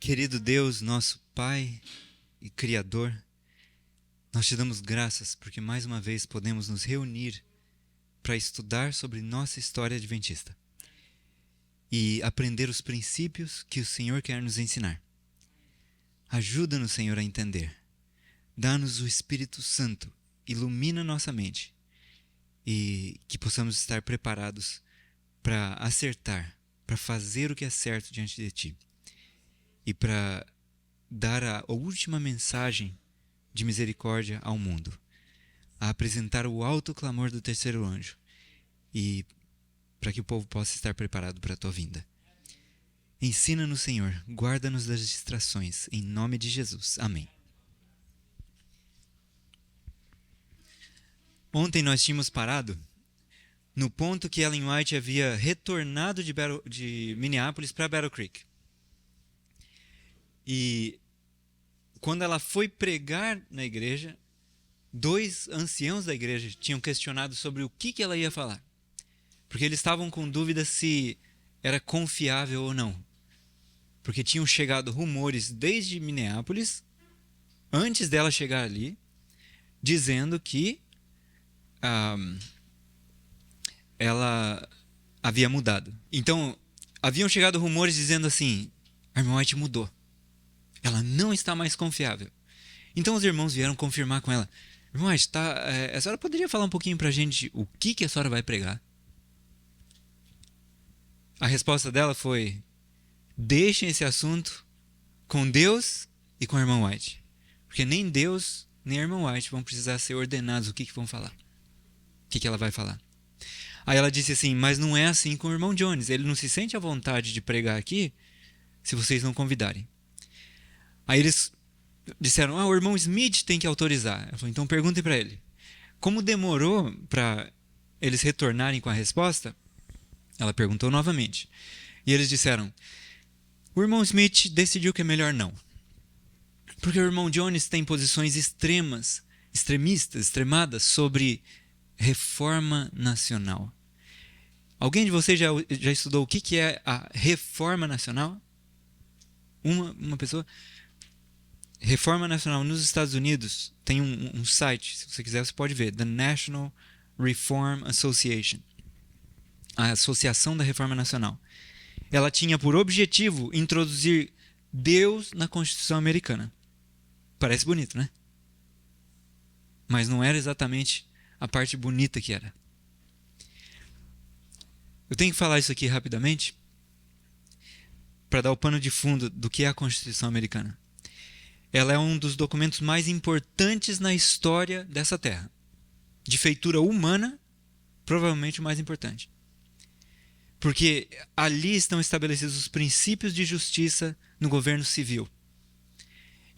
Querido Deus, nosso Pai e Criador, nós te damos graças porque mais uma vez podemos nos reunir para estudar sobre nossa história adventista e aprender os princípios que o Senhor quer nos ensinar. Ajuda-nos, Senhor, a entender. Dá-nos o Espírito Santo, ilumina nossa mente e que possamos estar preparados para acertar, para fazer o que é certo diante de Ti e para dar a última mensagem de misericórdia ao mundo, a apresentar o alto clamor do terceiro anjo e para que o povo possa estar preparado para a Tua vinda. Ensina-nos, Senhor, guarda-nos das distrações, em nome de Jesus. Amém. Ontem nós tínhamos parado no ponto que Ellen White havia retornado de Minneapolis para Battle Creek. E quando ela foi pregar na igreja, 2 anciãos da igreja tinham questionado sobre o que ela ia falar. Porque eles estavam com dúvida se era confiável ou não. Porque tinham chegado rumores desde Minneapolis, antes dela chegar ali, dizendo que ela havia mudado. Então, haviam chegado rumores dizendo assim: a irmã White mudou. Ela não está mais confiável. Então os irmãos vieram confirmar com ela: irmã White, a senhora poderia falar um pouquinho pra gente o que a senhora vai pregar? A resposta dela foi: deixem esse assunto com Deus e com a irmã White. Porque nem Deus nem a irmã White vão precisar ser ordenados o que vão falar. O que ela vai falar. Aí ela disse assim: mas não é assim com o irmão Jones. Ele não se sente à vontade de pregar aqui se vocês não convidarem. Aí eles disseram: o irmão Smith tem que autorizar. Ela falou: então perguntem para ele. Como demorou para eles retornarem com a resposta, ela perguntou novamente. E eles disseram: o irmão Smith decidiu que é melhor não. Porque o irmão Jones tem posições extremadas sobre reforma nacional. Alguém de vocês já estudou o que é a reforma nacional? Uma pessoa? Reforma nacional nos Estados Unidos tem um site, se você quiser você pode ver, The National Reform Association, a Associação da Reforma Nacional. Ela tinha por objetivo introduzir Deus na Constituição Americana. Parece bonito, né? Mas não era exatamente a parte bonita que era. Eu tenho que falar isso aqui rapidamente para dar o pano de fundo do que é a Constituição Americana. Ela é um dos documentos mais importantes na história dessa terra. De feitura humana, provavelmente o mais importante. Porque ali estão estabelecidos os princípios de justiça no governo civil.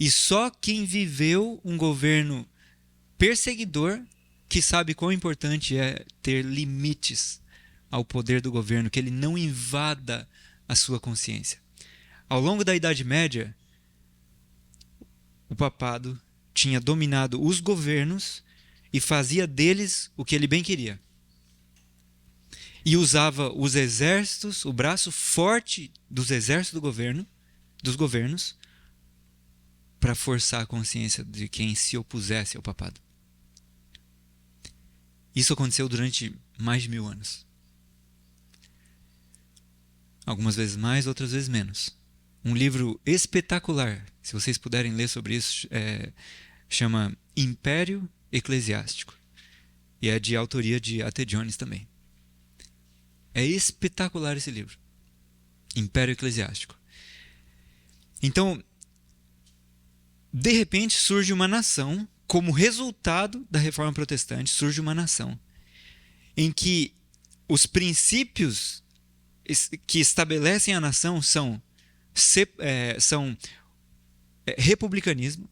E só quem viveu um governo perseguidor que sabe quão importante é ter limites ao poder do governo, que ele não invada a sua consciência. Ao longo da Idade Média, o papado tinha dominado os governos e fazia deles o que ele bem queria. E usava os exércitos, o braço forte dos exércitos dos governos, para forçar a consciência de quem se opusesse ao papado. Isso aconteceu durante mais de 1000 anos. Algumas vezes mais, outras vezes menos. Um livro espetacular, se vocês puderem ler sobre isso, chama Império Eclesiástico. E é de autoria de A.T. Jones também. É espetacular esse livro. Império Eclesiástico. Então, de repente surge uma nação, como resultado da Reforma Protestante, surge uma nação em que os princípios que estabelecem a nação são republicanismo.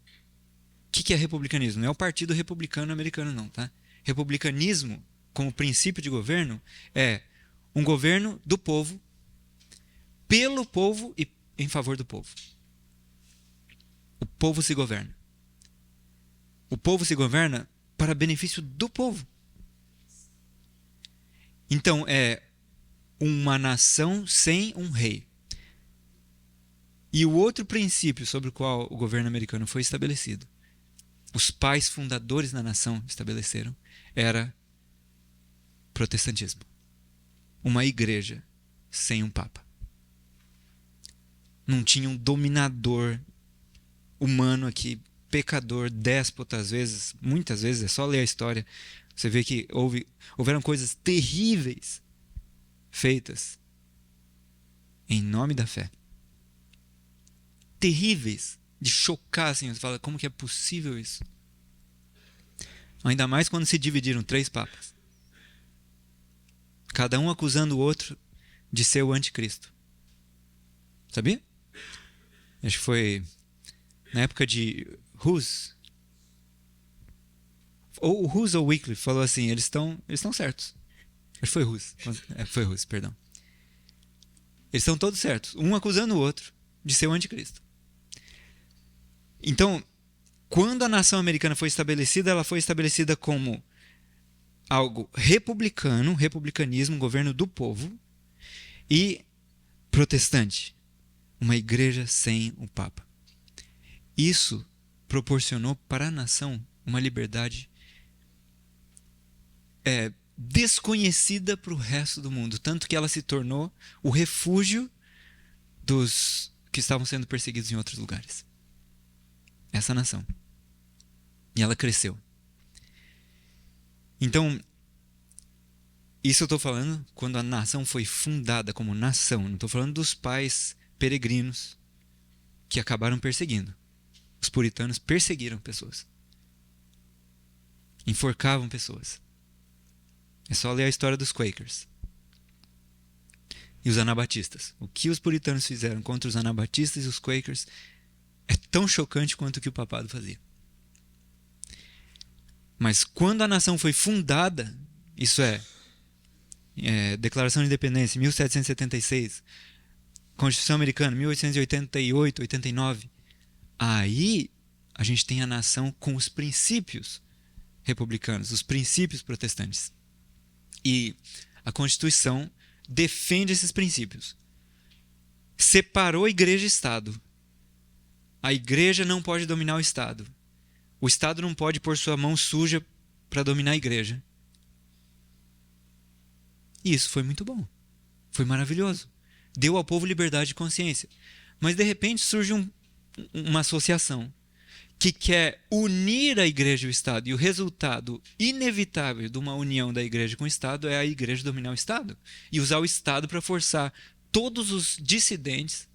O que é republicanismo? Não é o Partido Republicano Americano, não, tá? Republicanismo, como princípio de governo, é um governo do povo, pelo povo e em favor do povo. O povo se governa. O povo se governa para benefício do povo. Então, é uma nação sem um rei. E o outro princípio sobre o qual o governo americano foi estabelecido, os pais fundadores da nação estabeleceram, era protestantismo. Uma igreja sem um papa. Não tinha um dominador humano aqui, pecador, déspota às vezes, muitas vezes, é só ler a história. Você vê que houveram coisas terríveis feitas em nome da fé. Terríveis, de chocar, assim, você fala, como que é possível isso? Ainda mais quando se dividiram 3 papas. Cada um acusando o outro de ser o anticristo. Sabia? Acho que foi na época de Hus. Ou Hus ou Wycliffe falou assim, eles estão certos. Acho que foi Hus. Foi Hus, perdão. Eles estão todos certos. Um acusando o outro de ser o anticristo. Então, quando a nação americana foi estabelecida, ela foi estabelecida como algo republicano, republicanismo, governo do povo, e protestante, uma igreja sem o Papa. Isso proporcionou para a nação uma liberdade desconhecida para o resto do mundo, tanto que ela se tornou o refúgio dos que estavam sendo perseguidos em outros lugares. Essa nação. E ela cresceu. Então, isso eu estou falando quando a nação foi fundada como nação. Não estou falando dos pais peregrinos que acabaram perseguindo. Os puritanos perseguiram pessoas. Enforcavam pessoas. É só ler a história dos Quakers. E os anabatistas. O que os puritanos fizeram contra os anabatistas e os Quakers é tão chocante quanto o que o papado fazia. Mas quando a nação foi fundada, isso Declaração de Independência, 1776, Constituição Americana, 1888, 89, aí a gente tem a nação com os princípios republicanos, os princípios protestantes. E a Constituição defende esses princípios. Separou igreja e Estado. A igreja não pode dominar o Estado. O Estado não pode pôr sua mão suja para dominar a igreja. E isso foi muito bom. Foi maravilhoso. Deu ao povo liberdade de consciência. Mas de repente surge uma associação que quer unir a igreja e o Estado. E o resultado inevitável de uma união da igreja com o Estado é a igreja dominar o Estado. E usar o Estado para forçar todos os dissidentes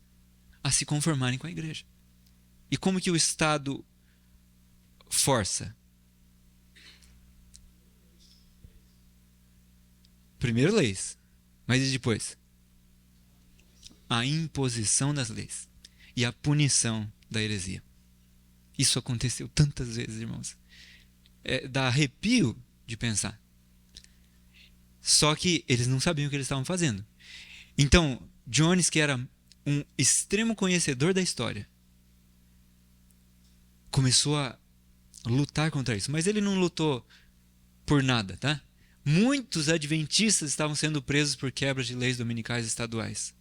a se conformarem com a igreja. E como que o Estado força? Primeiro leis, mas e depois? A imposição das leis e a punição da heresia. Isso aconteceu tantas vezes, irmãos. Dá arrepio de pensar. Só que eles não sabiam o que eles estavam fazendo. Então, Jones, que era um extremo conhecedor da história, começou a lutar contra isso. Mas ele não lutou por nada, tá? Muitos adventistas estavam sendo presos por quebras de leis dominicais estaduais.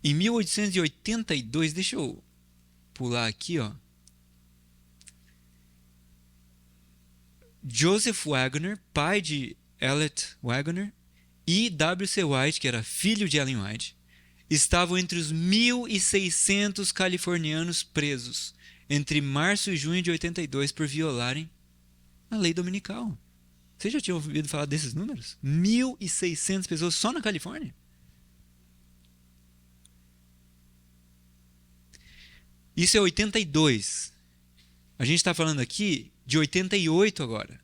Em 1882, deixa eu pular aqui, ó. Joseph Waggoner, pai de Elliot Waggoner, e W.C. White, que era filho de Ellen White, estavam entre os 1.600 californianos presos entre março e junho de 82 por violarem a lei dominical. Você já tinha ouvido falar desses números? 1.600 pessoas só na Califórnia? Isso é 82. A gente está falando aqui de 88 agora.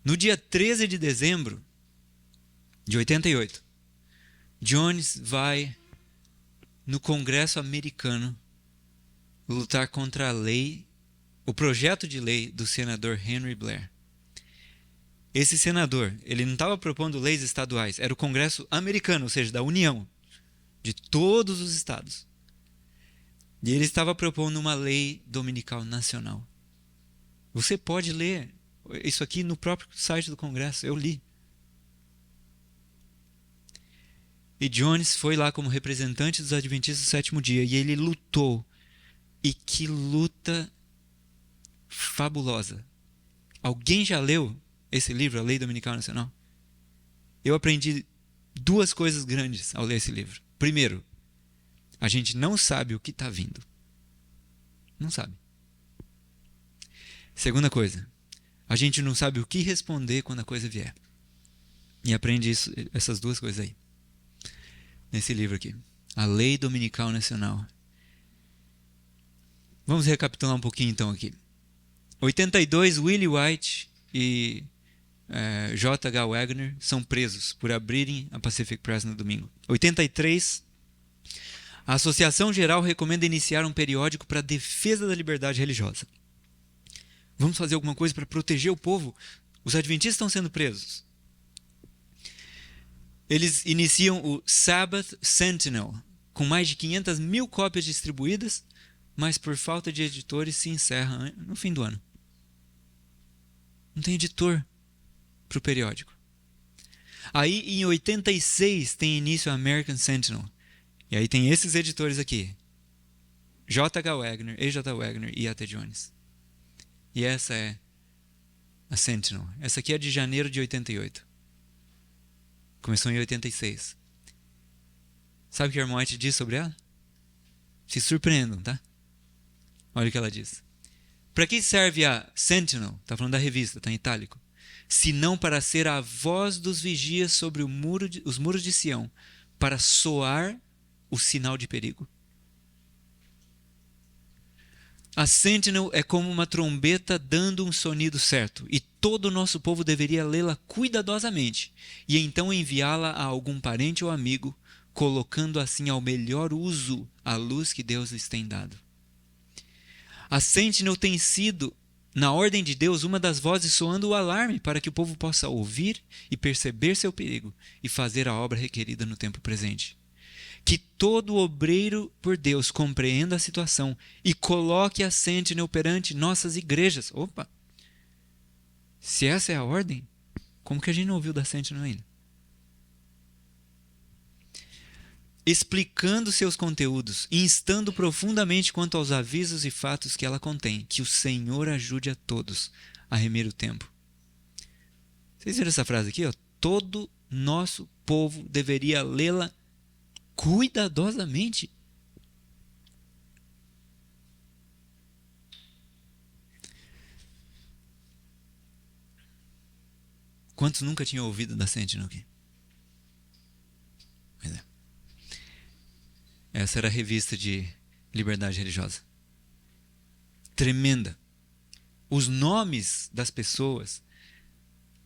No dia 13 de dezembro de 88, Jones vai no Congresso americano lutar contra a lei, o projeto de lei do senador Henry Blair. Esse senador, ele não estava propondo leis estaduais, era o Congresso americano, ou seja, da União, de todos os estados. E ele estava propondo uma lei dominical nacional. Você pode ler isso aqui no próprio site do Congresso, eu li. E Jones foi lá como representante dos Adventistas do sétimo dia e ele lutou. E que luta fabulosa. Alguém já leu esse livro, A Lei Dominical Nacional? Eu aprendi duas coisas grandes ao ler esse livro. Primeiro, a gente não sabe o que está vindo. Não sabe. Segunda coisa, a gente não sabe o que responder quando a coisa vier. E aprende essas duas coisas aí. Nesse livro aqui. A Lei Dominical Nacional. Vamos recapitular um pouquinho então aqui. 82, Willie White e J.H. Wagner são presos por abrirem a Pacific Press no domingo. 83, a Associação Geral recomenda iniciar um periódico para a defesa da liberdade religiosa. Vamos fazer alguma coisa para proteger o povo? Os adventistas estão sendo presos. Eles iniciam o Sabbath Sentinel, com mais de 500 mil cópias distribuídas, mas por falta de editores se encerra no fim do ano. Não tem editor para o periódico. Aí, em 86, tem início a American Sentinel. E aí tem esses editores aqui. J.H. Wagner, E.J. Wagner e A.T. Jones. E essa é a Sentinel. Essa aqui é de janeiro de 88. Começou em 86. Sabe o que a irmã White diz sobre ela? Se surpreendam, tá? Olha o que ela diz. Para que serve a Sentinel? Está falando da revista, está em itálico. Se não para ser a voz dos vigias sobre os muros de Sião, para soar o sinal de perigo. A Sentinel é como uma trombeta dando um sonido certo, e todo o nosso povo deveria lê-la cuidadosamente, e então enviá-la a algum parente ou amigo, colocando assim ao melhor uso a luz que Deus lhes tem dado. A Sentinel tem sido, na ordem de Deus, uma das vozes soando o alarme para que o povo possa ouvir e perceber seu perigo e fazer a obra requerida no tempo presente. Que todo obreiro por Deus compreenda a situação e coloque a Sentinel perante nossas igrejas. Opa! Se essa é a ordem, como que a gente não ouviu da Sentinel ainda? Explicando seus conteúdos e instando profundamente quanto aos avisos e fatos que ela contém. Que o Senhor ajude a todos a remir o tempo. Vocês viram essa frase aqui? Ó? Todo nosso povo deveria lê-la cuidadosamente. Quantos nunca tinham ouvido da Sentinel aqui? Pois é. Essa era a revista de liberdade religiosa. Tremenda. Os nomes das pessoas,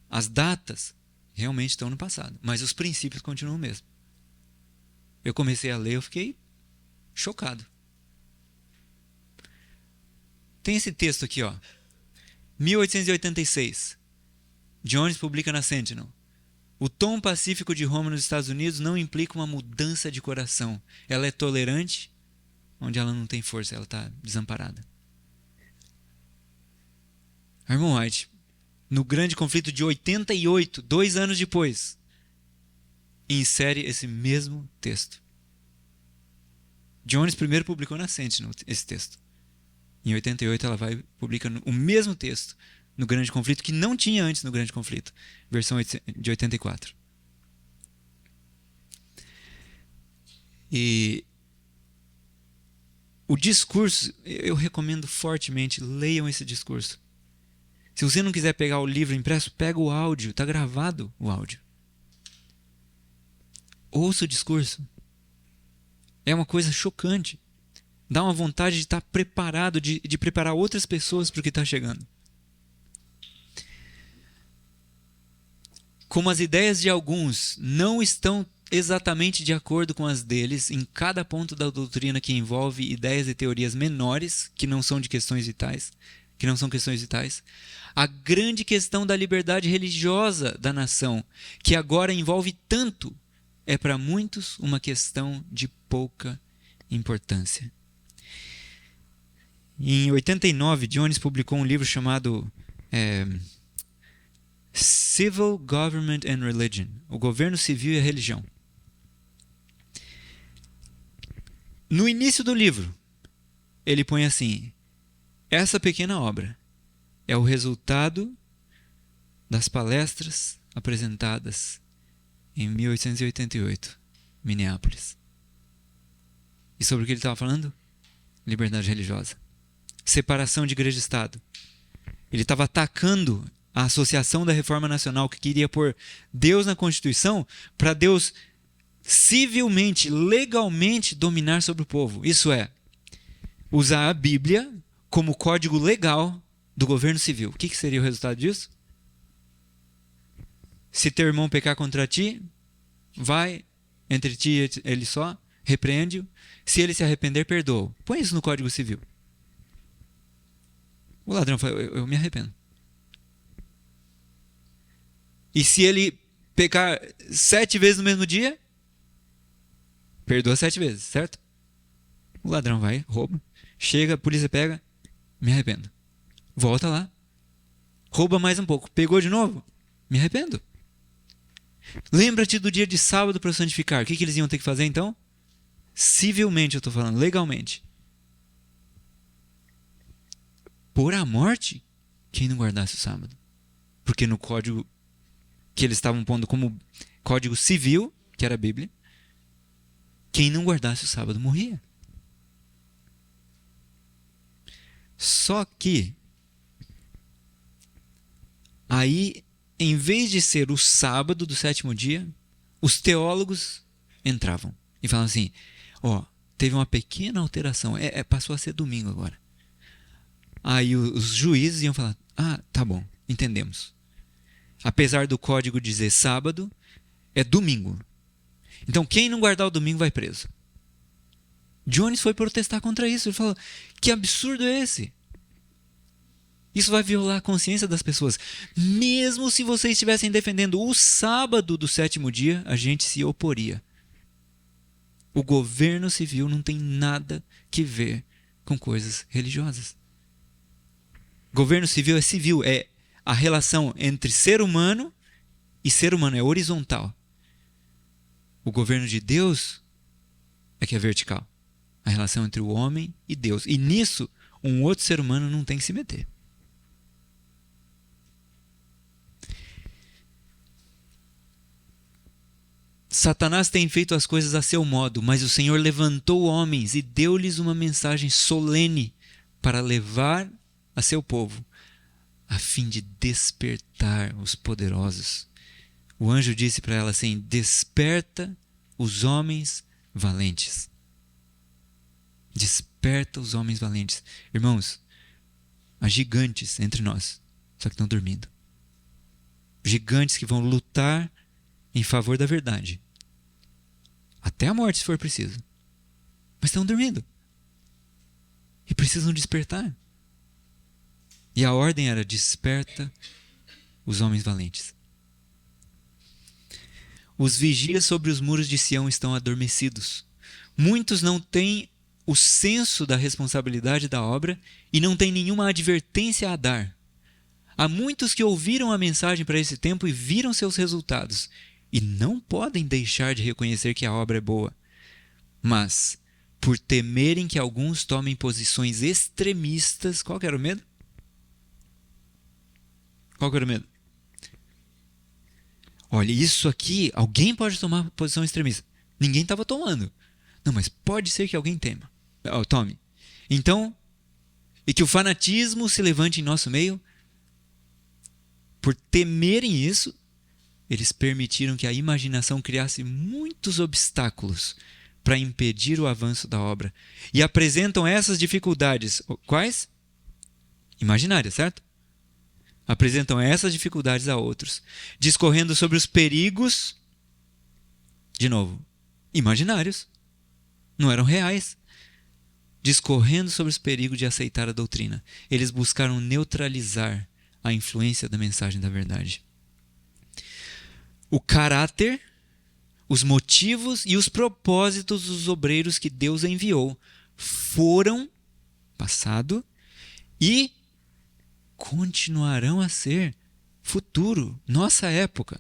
as datas, realmente estão no passado, mas os princípios continuam o mesmo. Eu comecei a ler, eu fiquei chocado. Tem esse texto aqui, ó. 1886. Jones publica na Sentinel. O tom pacífico de Roma nos Estados Unidos não implica uma mudança de coração. Ela é tolerante, onde ela não tem força, ela está desamparada. Irmão White, no grande conflito de 88, 2 anos depois, insere esse mesmo texto. Jones primeiro publicou na Sentinel esse texto. Em 88 ela vai publicar o mesmo texto no grande conflito que não tinha antes no grande conflito, versão de 84. E o discurso, eu recomendo fortemente, leiam esse discurso. Se você não quiser pegar o livro impresso, pega o áudio, está gravado o áudio. Ouça o discurso. É uma coisa chocante. Dá uma vontade de estar preparado, de preparar outras pessoas para o que está chegando. Como as ideias de alguns não estão exatamente de acordo com as deles em cada ponto da doutrina que envolve ideias e teorias menores, que não são questões vitais, a grande questão da liberdade religiosa da nação, que agora envolve tanto, é para muitos uma questão de pouca importância. Em 89, Jones publicou um livro chamado Civil Government and Religion, o governo civil e a religião. No início do livro, ele põe assim: essa pequena obra é o resultado das palestras apresentadas em 1888, Minneapolis. E sobre o que ele estava falando? Liberdade religiosa. Separação de igreja e Estado. Ele estava atacando a Associação da Reforma Nacional, que queria pôr Deus na Constituição para Deus civilmente, legalmente dominar sobre o povo. Isso é, usar a Bíblia como código legal do governo civil. O que seria o resultado disso? Se teu irmão pecar contra ti, vai entre ti e ele só, repreende-o. Se ele se arrepender, perdoa. Põe isso no Código Civil. O ladrão fala: eu me arrependo. E se ele pecar 7 vezes no mesmo dia, perdoa 7 vezes, certo? O ladrão vai, rouba, chega, a polícia pega, me arrependo. Volta lá, rouba mais um pouco, pegou de novo, me arrependo. Lembra-te do dia de sábado para santificar. O que eles iam ter que fazer então? Civilmente, eu estou falando, legalmente. Por a morte, quem não guardasse o sábado. Porque no código que eles estavam pondo como código civil, que era a Bíblia, quem não guardasse o sábado morria. Só que aí, em vez de ser o sábado do 7º dia, os teólogos entravam e falavam assim: teve uma pequena alteração, passou a ser domingo agora. Aí os juízes iam falar: tá bom, entendemos. Apesar do código dizer sábado, é domingo. Então quem não guardar o domingo vai preso. Jones foi protestar contra isso. Ele falou: que absurdo é esse? Isso vai violar a consciência das pessoas. Mesmo se vocês estivessem defendendo o sábado do 7º dia, a gente se oporia. O governo civil não tem nada que ver com coisas religiosas. Governo civil é civil, é a relação entre ser humano e ser humano, é horizontal. O governo de Deus é que é vertical. A relação entre o homem e Deus. E nisso, um outro ser humano não tem que se meter. Satanás tem feito as coisas a seu modo, mas o Senhor levantou homens e deu-lhes uma mensagem solene para levar a seu povo, a fim de despertar os poderosos. O anjo disse para ela assim: desperta os homens valentes. Desperta os homens valentes. Irmãos, há gigantes entre nós, só que estão dormindo. Gigantes que vão lutar em favor da verdade. Até a morte, se for preciso. Mas estão dormindo. E precisam despertar. E a ordem era: desperta os homens valentes. Os vigias sobre os muros de Sião estão adormecidos. Muitos não têm o senso da responsabilidade da obra e não têm nenhuma advertência a dar. Há muitos que ouviram a mensagem para esse tempo e viram seus resultados e não podem deixar de reconhecer que a obra é boa. Mas, por temerem que alguns tomem posições extremistas, qual que era o medo? Qual que era o medo? Olha, isso aqui, alguém pode tomar posição extremista. Ninguém estava tomando. Não, mas pode ser que alguém tome. Então, e que o fanatismo se levante em nosso meio. Por temerem isso, eles permitiram que a imaginação criasse muitos obstáculos para impedir o avanço da obra. E apresentam essas dificuldades. Quais? Imaginárias, certo? Apresentam essas dificuldades a outros, discorrendo sobre os perigos, de novo, imaginários, não eram reais, discorrendo sobre os perigos de aceitar a doutrina. Eles buscaram neutralizar a influência da mensagem da verdade. O caráter, os motivos e os propósitos dos obreiros que Deus enviou foram, passado, e continuarão a ser, futuro, nossa época,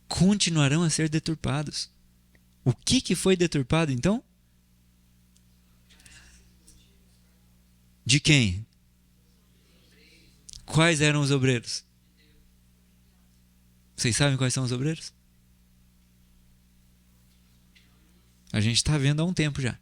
continuarão a ser deturpados. O que foi deturpado então? De quem? Quais eram os obreiros? Vocês sabem quais são os obreiros? A gente está vendo há um tempo já.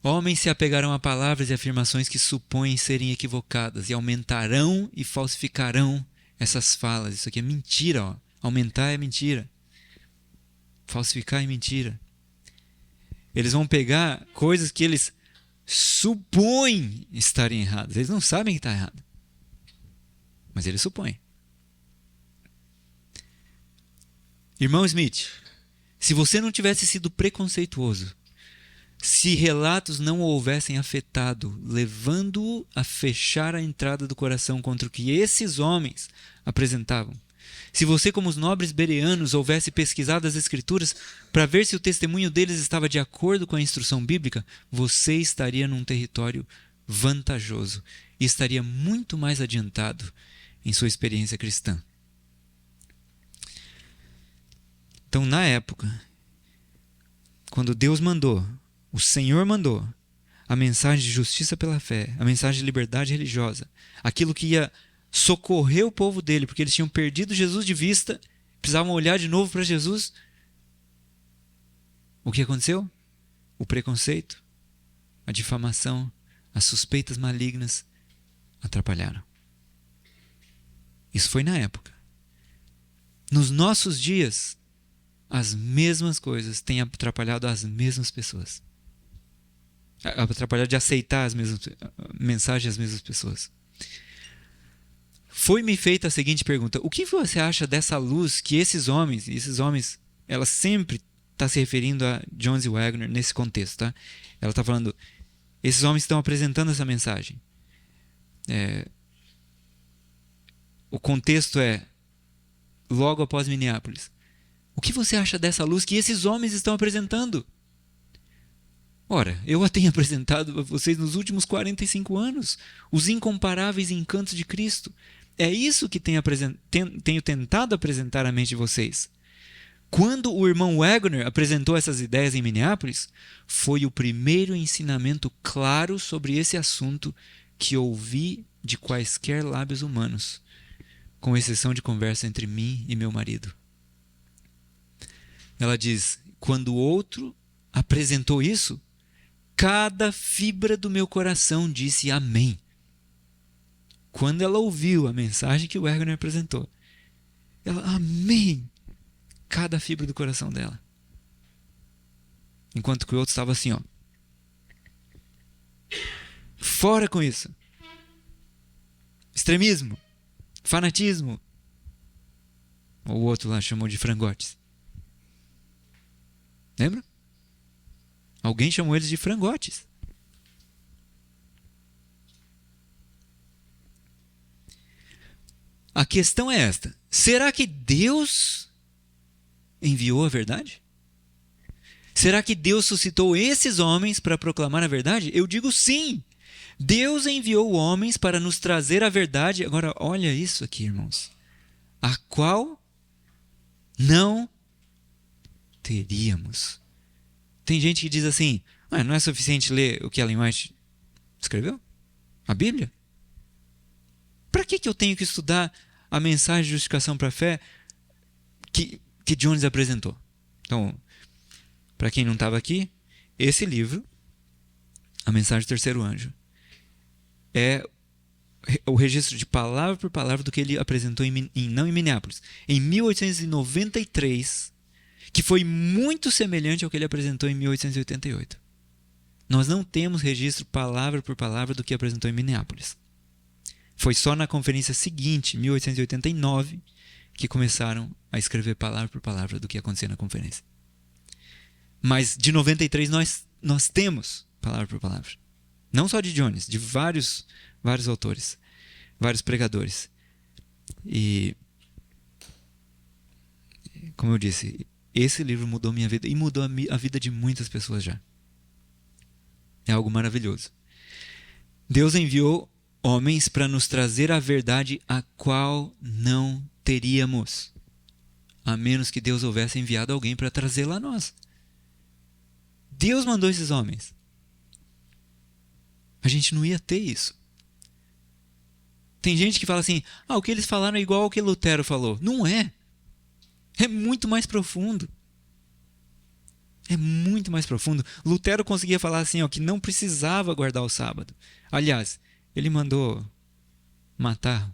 Homens se apegarão a palavras e afirmações que supõem serem equivocadas e aumentarão e falsificarão essas falas. Isso aqui é mentira, ó. Aumentar é mentira. Falsificar é mentira. Eles vão pegar coisas que eles supõem estarem erradas. Eles não sabem que está errado. Mas eles supõem. Irmão Smith, se você não tivesse sido preconceituoso, se relatos não o houvessem afetado, levando-o a fechar a entrada do coração contra o que esses homens apresentavam, se você, como os nobres bereanos, houvesse pesquisado as Escrituras para ver se o testemunho deles estava de acordo com a instrução bíblica, você estaria num território vantajoso e estaria muito mais adiantado em sua experiência cristã. Então, na época, quando Deus mandou, o Senhor mandou a mensagem de justiça pela fé, a mensagem de liberdade religiosa, aquilo que ia socorrer o povo dele, porque eles tinham perdido Jesus de vista, precisavam olhar de novo para Jesus. O que aconteceu? O preconceito, a difamação, as suspeitas malignas atrapalharam. Isso foi na época. Nos nossos dias, as mesmas coisas têm atrapalhado as mesmas pessoas. Atrapalhado de aceitar as mesmas mensagens das mesmas pessoas. Foi-me feita a seguinte pergunta: o que você acha dessa luz que esses homens, ela sempre está se referindo a Jones e Wagner nesse contexto, tá? Ela está falando, esses homens estão apresentando essa mensagem. O contexto é logo após Minneapolis. O que você acha dessa luz que esses homens estão apresentando? Ora, eu a tenho apresentado a vocês nos últimos 45 anos, os incomparáveis encantos de Cristo. É isso que tenho tentado apresentar à mente de vocês. Quando o irmão Wagner apresentou essas ideias em Minneapolis, foi o primeiro ensinamento claro sobre esse assunto que ouvi de quaisquer lábios humanos, com exceção de conversa entre mim e meu marido. Ela diz, quando o outro apresentou isso, cada fibra do meu coração disse amém. Quando ela ouviu a mensagem que o Wagner apresentou, ela, amém, cada fibra do coração dela. Enquanto que o outro estava assim, ó, fora com isso. Extremismo, fanatismo. O outro lá chamou de frangotes. Lembra? Alguém chamou eles de frangotes. A questão é esta: será que Deus enviou a verdade? Será que Deus suscitou esses homens para proclamar a verdade? Eu digo sim. Deus enviou homens para nos trazer a verdade. Agora, olha isso aqui, irmãos. A qual não teríamos. Tem gente que diz assim, não é suficiente ler o que Ellen White escreveu? A Bíblia? Para que eu tenho que estudar a mensagem de justificação para a fé que Jones apresentou? Então, para quem não estava aqui, esse livro, A Mensagem do Terceiro Anjo, é o registro de palavra por palavra do que ele apresentou não em Minneapolis, em 1893, que foi muito semelhante ao que ele apresentou em 1888. Nós não temos registro palavra por palavra do que apresentou em Minneapolis. Foi só na conferência seguinte, 1889, que começaram a escrever palavra por palavra do que acontecia na conferência. Mas de 93 nós temos palavra por palavra. Não só de Jones, de vários autores, vários pregadores. E, como eu disse, esse livro mudou minha vida e mudou a vida de muitas pessoas já. É algo maravilhoso. Deus enviou homens para nos trazer a verdade a qual não teríamos, a menos que Deus houvesse enviado alguém para trazê-la a nós. Deus mandou esses homens. A gente não ia ter isso. Tem gente que fala assim, o que eles falaram é igual ao que Lutero falou. Não é. É muito mais profundo. É muito mais profundo. Lutero conseguia falar assim, que não precisava guardar o sábado. Aliás, ele mandou matar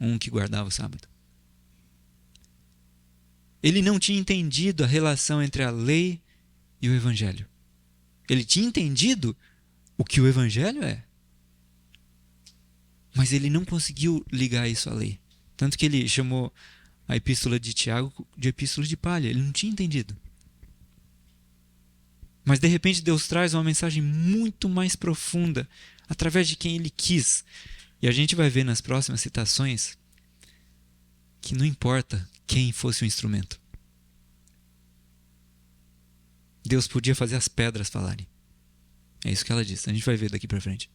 um que guardava o sábado. Ele não tinha entendido a relação entre a lei e o evangelho. Ele tinha entendido o que o evangelho é. Mas ele não conseguiu ligar isso à lei. Tanto que ele chamou a epístola de Tiago de epístola de palha. Ele não tinha entendido. Mas de repente Deus traz uma mensagem muito mais profunda através de quem Ele quis. E a gente vai ver nas próximas citações que não importa quem fosse o instrumento. Deus podia fazer as pedras falarem. É isso que ela diz. A gente vai ver daqui para frente.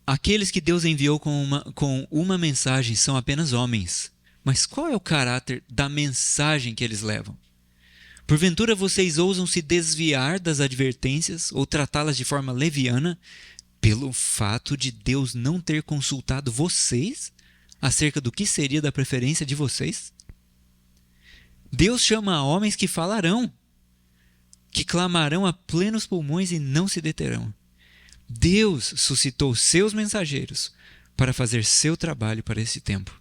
Aqueles que Deus enviou com uma mensagem são apenas homens. Mas qual é o caráter da mensagem que eles levam? Porventura vocês ousam se desviar das advertências ou tratá-las de forma leviana pelo fato de Deus não ter consultado vocês acerca do que seria da preferência de vocês? Deus chama homens que falarão, que clamarão a plenos pulmões e não se deterão. Deus suscitou seus mensageiros para fazer seu trabalho para esse tempo.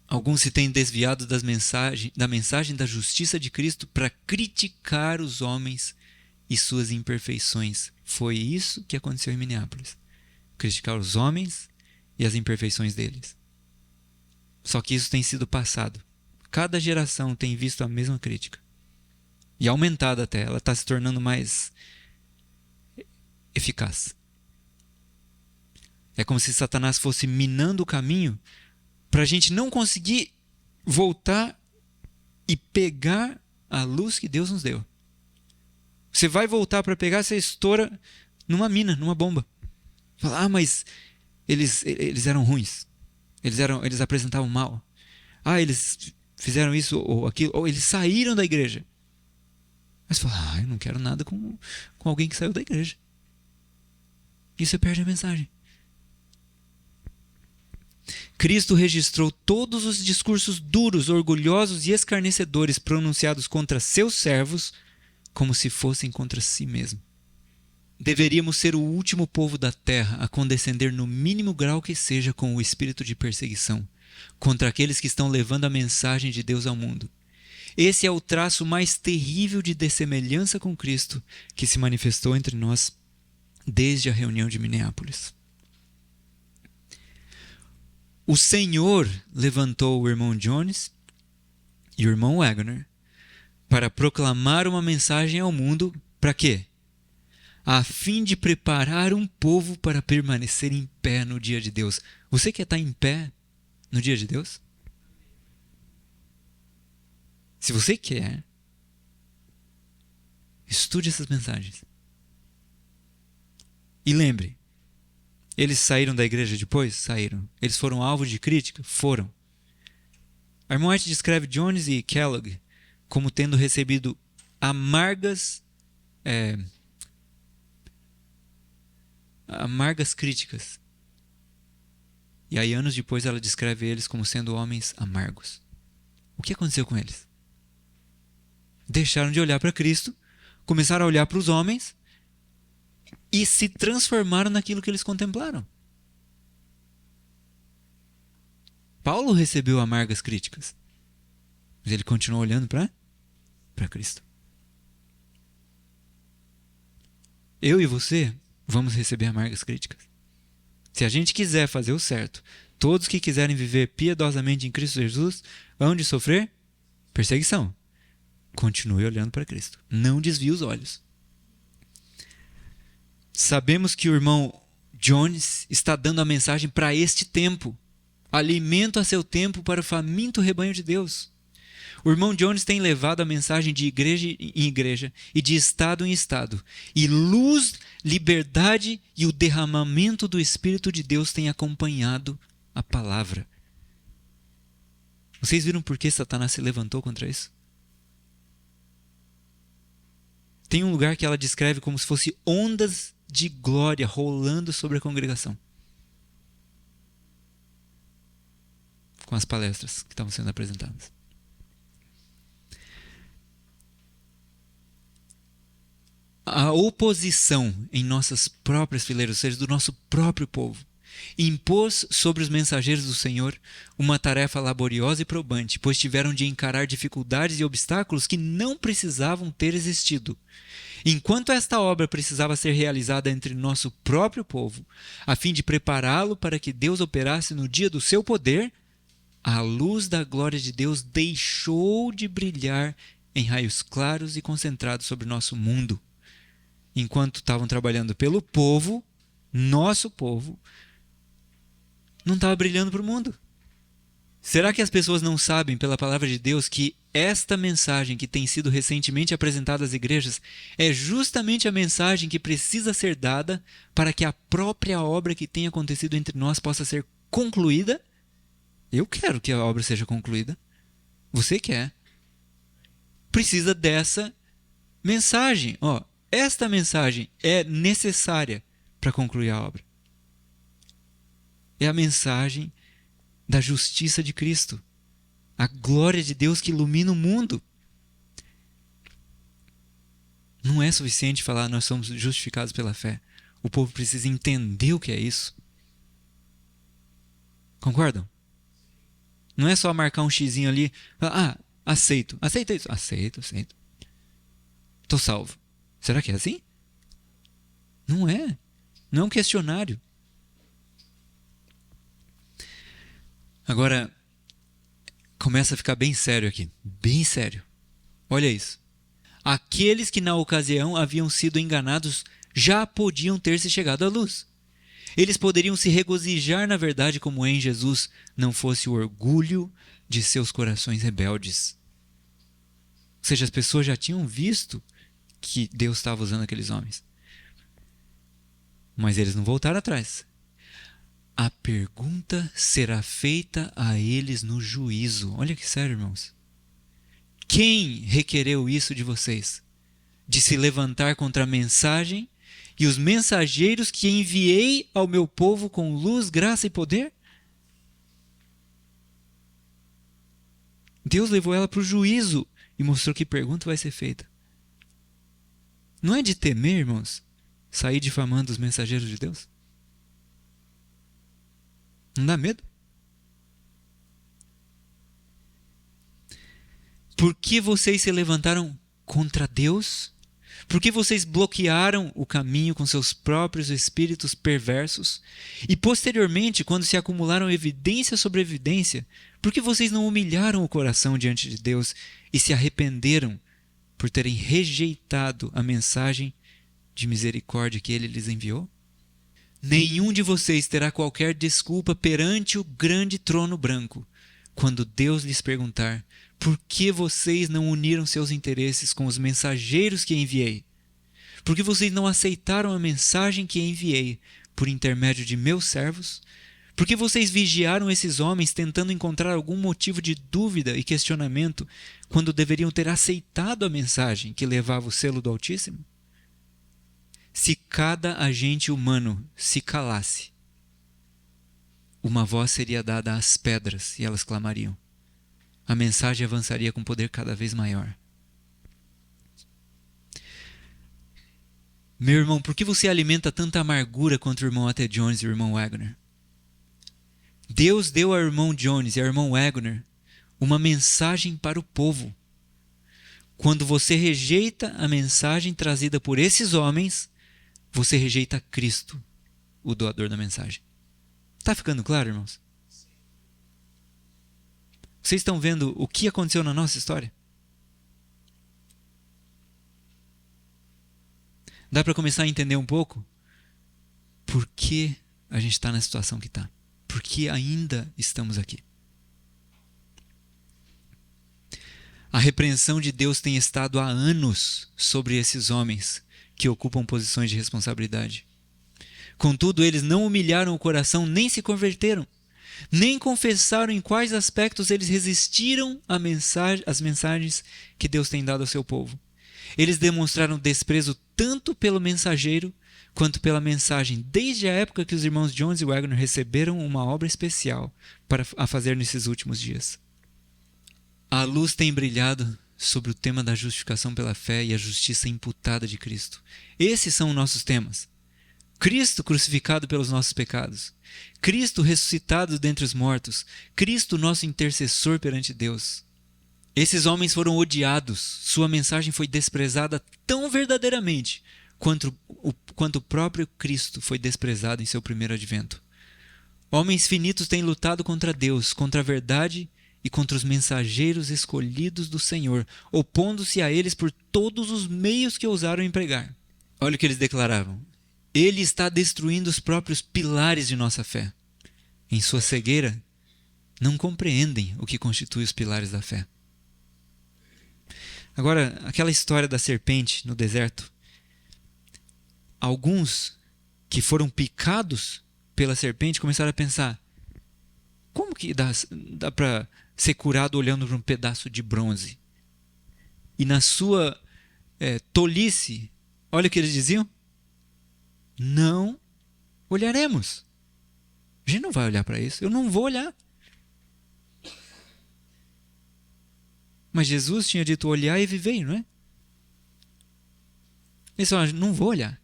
Alguns se têm desviado da mensagem da justiça de Cristo para criticar os homens e suas imperfeições. Foi isso que aconteceu em Minneapolis. Criticar os homens e as imperfeições deles. Só que isso tem sido passado. Cada geração tem visto a mesma crítica. E aumentada até. Ela está se tornando mais eficaz. É como se Satanás fosse minando o caminho para a gente não conseguir voltar e pegar a luz que Deus nos deu. Você vai voltar para pegar, você estoura numa mina, numa bomba. Fala, mas eles eram ruins. Eles apresentavam mal. Eles fizeram isso ou aquilo, ou eles saíram da igreja. Mas você fala, eu não quero nada com alguém que saiu da igreja. E você perde a mensagem. Cristo registrou todos os discursos duros, orgulhosos e escarnecedores pronunciados contra seus servos como se fossem contra si mesmo. Deveríamos ser o último povo da terra a condescender no mínimo grau que seja com o espírito de perseguição contra aqueles que estão levando a mensagem de Deus ao mundo. Esse é o traço mais terrível de dessemelhança com Cristo que se manifestou entre nós desde a reunião de Minneapolis. O Senhor levantou o irmão Jones e o irmão Wagner para proclamar uma mensagem ao mundo, para quê? A fim de preparar um povo para permanecer em pé no dia de Deus. Você quer estar em pé no dia de Deus? Se você quer, estude essas mensagens. E lembre, eles saíram da igreja depois? Saíram. Eles foram alvo de crítica? Foram. A irmã White descreve Jones e Kellogg como tendo recebido amargas críticas. E aí, anos depois, ela descreve eles como sendo homens amargos. O que aconteceu com eles? Deixaram de olhar para Cristo, começaram a olhar para os homens e se transformaram naquilo que eles contemplaram. Paulo recebeu amargas críticas, mas ele continuou olhando para Cristo. Eu e você vamos receber amargas críticas. Se a gente quiser fazer o certo, todos que quiserem viver piedosamente em Cristo Jesus vão de sofrer perseguição. Continue olhando para Cristo. Não desvie os olhos. Sabemos que o irmão Jones está dando a mensagem para este tempo. Alimento a seu tempo para o faminto rebanho de Deus. O irmão Jones tem levado a mensagem de igreja em igreja e de estado em estado. E luz, liberdade e o derramamento do Espírito de Deus têm acompanhado a palavra. Vocês viram por que Satanás se levantou contra isso? Tem um lugar que ela descreve como se fosse ondas de glória rolando sobre a congregação, com as palestras que estavam sendo apresentadas. A oposição em nossas próprias fileiras, ou seja, do nosso próprio povo, impôs sobre os mensageiros do Senhor uma tarefa laboriosa e probante, pois tiveram de encarar dificuldades e obstáculos que não precisavam ter existido. Enquanto esta obra precisava ser realizada entre nosso próprio povo, a fim de prepará-lo para que Deus operasse no dia do seu poder, a luz da glória de Deus deixou de brilhar em raios claros e concentrados sobre o nosso mundo. Enquanto estavam trabalhando pelo povo, nosso povo, não estava brilhando para o mundo. Será que as pessoas não sabem, pela palavra de Deus, que esta mensagem que tem sido recentemente apresentada às igrejas é justamente a mensagem que precisa ser dada para que a própria obra que tem acontecido entre nós possa ser concluída? Eu quero que a obra seja concluída. Você quer. Precisa dessa mensagem. Esta mensagem é necessária para concluir a obra. É a mensagem da justiça de Cristo. A glória de Deus que ilumina o mundo. Não é suficiente falar nós somos justificados pela fé. O povo precisa entender o que é isso. Concordam? Não é só marcar um xizinho ali. Aceito. Aceita isso? Aceito. Estou salvo. Será que é assim? Não é. Não é um questionário. Agora, começa a ficar bem sério aqui. Bem sério. Olha isso. Aqueles que na ocasião haviam sido enganados já podiam ter se chegado à luz. Eles poderiam se regozijar na verdade como em Jesus, não fosse o orgulho de seus corações rebeldes. Ou seja, as pessoas já tinham visto que Deus estava usando aqueles homens. Mas eles não voltaram atrás. A pergunta será feita a eles no juízo. Olha que sério, irmãos. Quem requereu isso de vocês? De se levantar contra a mensagem e os mensageiros que enviei ao meu povo com luz, graça e poder? Deus levou ela para o juízo e mostrou que pergunta vai ser feita. Não é de temer, irmãos, sair difamando os mensageiros de Deus? Não dá medo? Por que vocês se levantaram contra Deus? Por que vocês bloquearam o caminho com seus próprios espíritos perversos? E posteriormente, quando se acumularam evidência sobre evidência, por que vocês não humilharam o coração diante de Deus e se arrependeram por terem rejeitado a mensagem de misericórdia que Ele lhes enviou? Nenhum de vocês terá qualquer desculpa perante o grande trono branco, quando Deus lhes perguntar: por que vocês não uniram seus interesses com os mensageiros que enviei? Por que vocês não aceitaram a mensagem que enviei por intermédio de meus servos? Por que vocês vigiaram esses homens tentando encontrar algum motivo de dúvida e questionamento quando deveriam ter aceitado a mensagem que levava o selo do Altíssimo? Se cada agente humano se calasse, uma voz seria dada às pedras e elas clamariam. A mensagem avançaria com poder cada vez maior. Meu irmão, por que você alimenta tanta amargura contra o irmão A.T. Jones e o irmão Wagner? Deus deu ao irmão Jones e ao irmão Wagner uma mensagem para o povo. Quando você rejeita a mensagem trazida por esses homens, você rejeita Cristo, o doador da mensagem. Está ficando claro, irmãos? Vocês estão vendo o que aconteceu na nossa história? Dá para começar a entender um pouco por que a gente está na situação que está? Por que ainda estamos aqui? A repreensão de Deus tem estado há anos sobre esses homens que ocupam posições de responsabilidade. Contudo, eles não humilharam o coração nem se converteram, nem confessaram em quais aspectos eles resistiram às mensagens que Deus tem dado ao seu povo. Eles demonstraram desprezo tanto pelo mensageiro quanto pela mensagem, desde a época que os irmãos Jones e Wagner receberam uma obra especial a fazer nesses últimos dias. A luz tem brilhado sobre o tema da justificação pela fé e a justiça imputada de Cristo. Esses são nossos temas. Cristo crucificado pelos nossos pecados. Cristo ressuscitado dentre os mortos. Cristo nosso intercessor perante Deus. Esses homens foram odiados. Sua mensagem foi desprezada tão verdadeiramente quanto o próprio Cristo foi desprezado em seu primeiro advento. Homens finitos têm lutado contra Deus, contra a verdade e contra os mensageiros escolhidos do Senhor, opondo-se a eles por todos os meios que ousaram empregar. Olha o que eles declaravam. Ele está destruindo os próprios pilares de nossa fé. Em sua cegueira, não compreendem o que constitui os pilares da fé. Agora, aquela história da serpente no deserto. Alguns que foram picados pela serpente começaram a pensar: como que dá para ser curado olhando para um pedaço de bronze? E na sua tolice, olha o que eles diziam: não olharemos. A gente não vai olhar para isso. Eu não vou olhar. Mas Jesus tinha dito olhar e viver, não é? Eles falaram: não vou olhar.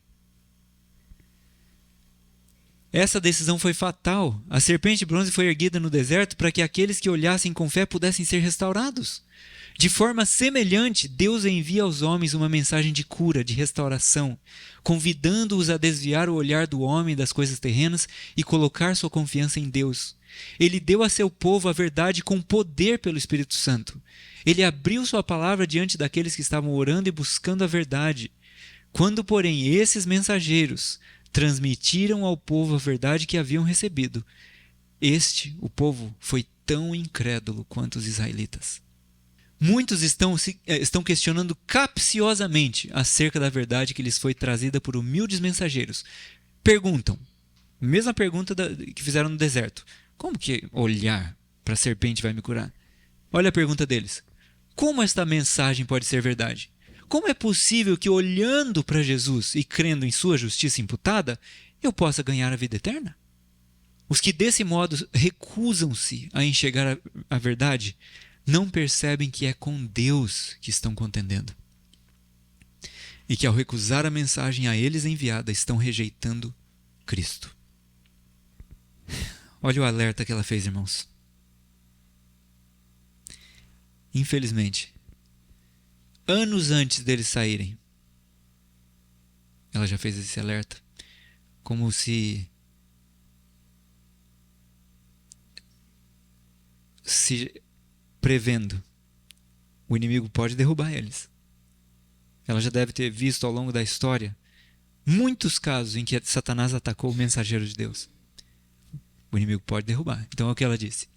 Essa decisão foi fatal. A serpente de bronze foi erguida no deserto para que aqueles que olhassem com fé pudessem ser restaurados. De forma semelhante, Deus envia aos homens uma mensagem de cura, de restauração, convidando-os a desviar o olhar do homem das coisas terrenas e colocar sua confiança em Deus. Ele deu a seu povo a verdade com poder pelo Espírito Santo. Ele abriu sua palavra diante daqueles que estavam orando e buscando a verdade. Quando, porém, esses mensageiros transmitiram ao povo a verdade que haviam recebido, o povo, foi tão incrédulo quanto os israelitas. Muitos estão questionando capciosamente acerca da verdade que lhes foi trazida por humildes mensageiros. Perguntam, mesma pergunta que fizeram no deserto: como que olhar para a serpente vai me curar? Olha a pergunta deles: como esta mensagem pode ser verdade? Como é possível que, olhando para Jesus e crendo em sua justiça imputada, eu possa ganhar a vida eterna? Os que desse modo recusam-se a enxergar a verdade não percebem que é com Deus que estão contendendo. E que, ao recusar a mensagem a eles enviada, estão rejeitando Cristo. Olha o alerta que ela fez, irmãos. Infelizmente, anos antes deles saírem, ela já fez esse alerta, como se prevendo: o inimigo pode derrubar eles. Ela já deve ter visto ao longo da história muitos casos em que Satanás atacou o mensageiro de Deus. O inimigo pode derrubar. Então é o que ela disse.